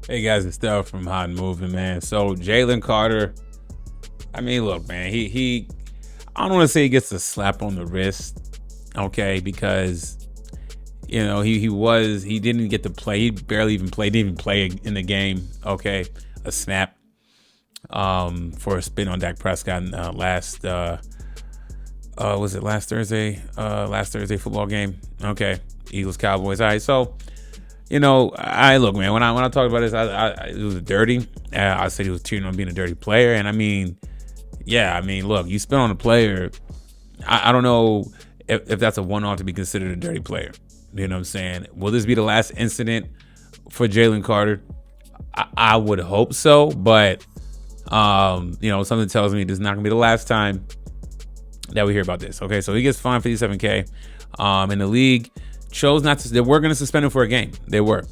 Hey guys, it's Steph from Hot and Moving, man. So Jalen Carter, I mean, look, man, he I don't want to say he gets a slap on the wrist, okay, because he didn't get to play. He barely even played, didn't even play in the game, okay, a snap for a spin on Dak Prescott last was it last Thursday? Last Thursday football game. Okay, Eagles Cowboys. All right, so I look, man. When I talked about this, it was dirty. I said he was cheating on being a dirty player, and I mean, yeah, I mean, look, you spit on a player. I don't know if that's a one-off to be considered a dirty player. You know what I'm saying? Will this be the last incident for Jalen Carter? I would hope so, but something tells me this is not gonna be the last time that we hear about this. Okay, so he gets fined $57K. And the league chose not to. They were going to suspend him for a game. They were.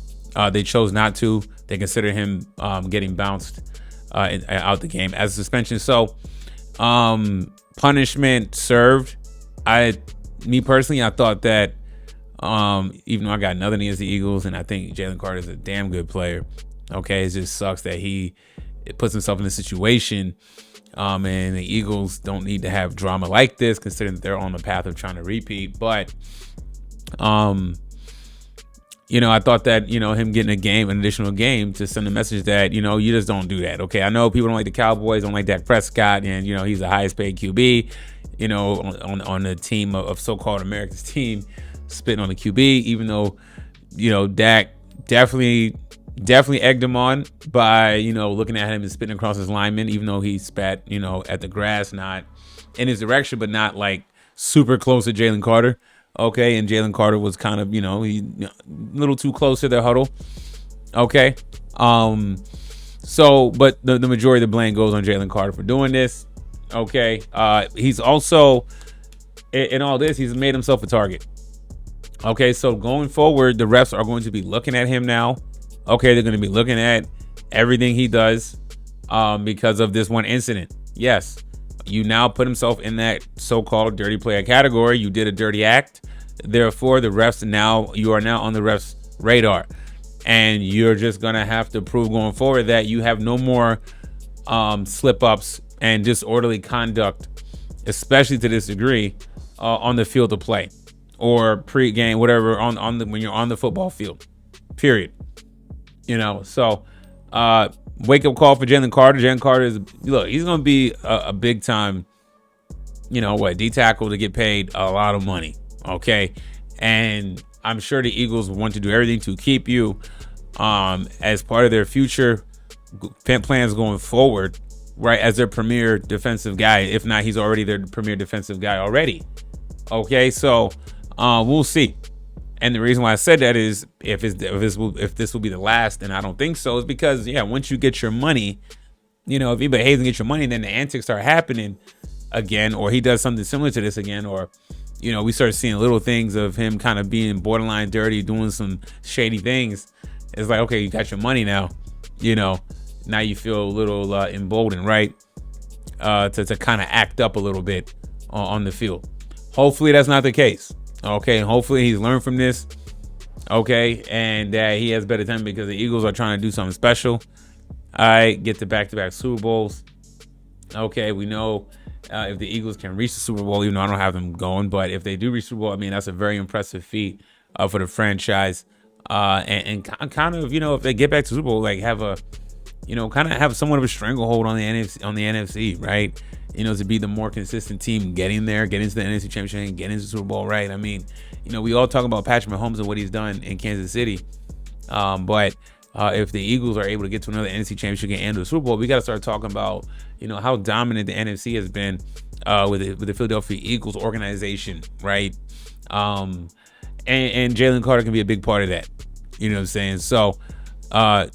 They chose not to. They considered him getting bounced out the game as a suspension. So punishment served. Me personally, I thought that even though I got nothing against the Eagles, and I think Jalen Carter is a damn good player. Okay, it just sucks that it puts himself in a situation. And the Eagles don't need to have drama like this, considering that they're on the path of trying to repeat. But, I thought that, him getting an additional game to send a message that, you just don't do that. Okay, I know people don't like the Cowboys, don't like Dak Prescott, and, he's the highest paid QB, on the team of so-called America's team, spitting on the QB, even though, Dak definitely egged him on by, looking at him and spitting across his lineman, even though he spat, at the grass, not in his direction, but not like super close to Jalen Carter. Okay. And Jalen Carter was kind of, he a little too close to their huddle. Okay. So, but the majority of the blame goes on Jalen Carter for doing this. Okay. He's also, in all this, he's made himself a target. Okay. So going forward, the refs are going to be looking at him now. Okay, they're going to be looking at everything he does because of this one incident. Yes, you now put himself in that so-called dirty player category. You did a dirty act. Therefore, you are now on the refs' radar. And you're just going to have to prove going forward that you have no more slip-ups and disorderly conduct, especially to this degree, on the field of play or pre-game, whatever, when you're on the football field, period. So wake up call for Jalen Carter. Jalen Carter he's going to be a big time, D tackle to get paid a lot of money. Okay. And I'm sure the Eagles want to do everything to keep you as part of their future plans going forward, right? As their premier defensive guy. If not, he's already their premier defensive guy already. Okay. So we'll see. And the reason why I said that is if this will be the last, and I don't think so, is because, once you get your money, if he behaves and get your money, then the antics start happening again, or he does something similar to this again, or, we start seeing little things of him kind of being borderline dirty, doing some shady things. It's like, okay, you got your money now, now you feel a little emboldened, right? To kind of act up a little bit on the field. Hopefully that's not the case. Okay, hopefully he's learned from this. Okay, and that he has better time because the Eagles are trying to do something special. All right, get to back-to-back Super Bowls. Okay, we know if the Eagles can reach the Super Bowl, even though I don't have them going, but if they do reach the Super Bowl, I mean, that's a very impressive feat for the franchise. And kind of, if they get back to the Super Bowl, like have somewhat of a stranglehold on the NFC, right? To be the more consistent team getting to the NFC Championship and getting to the Super Bowl, right? I mean, we all talk about Patrick Mahomes and what he's done in Kansas City. But if the Eagles are able to get to another NFC Championship game and the Super Bowl, we got to start talking about, how dominant the NFC has been with the Philadelphia Eagles organization, right? And Jalen Carter can be a big part of that. You know what I'm saying? So I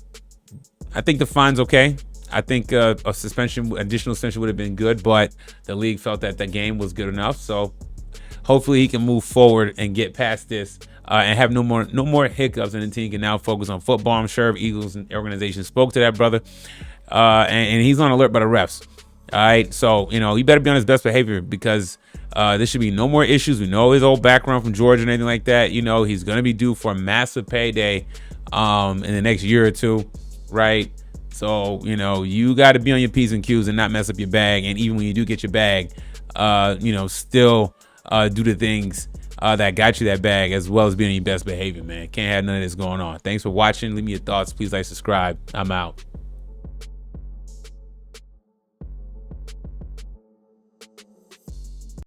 think the fine's okay. I think additional suspension would have been good, but the league felt that the game was good enough. So hopefully he can move forward and get past this and have no more hiccups, and the team can now focus on football. I'm sure if Eagles organization spoke to that brother, and he's on alert by the refs. All right, so he better be on his best behavior because there should be no more issues. We know his old background from Georgia and anything like that. He's going to be due for a massive payday in the next year or two. right? So, you got to be on your P's and Q's and not mess up your bag. And even when you do get your bag, still do the things that got you that bag, as well as being on your best behavior, man. Can't have none of this going on. Thanks for watching. Leave me your thoughts. Please like, subscribe. I'm out.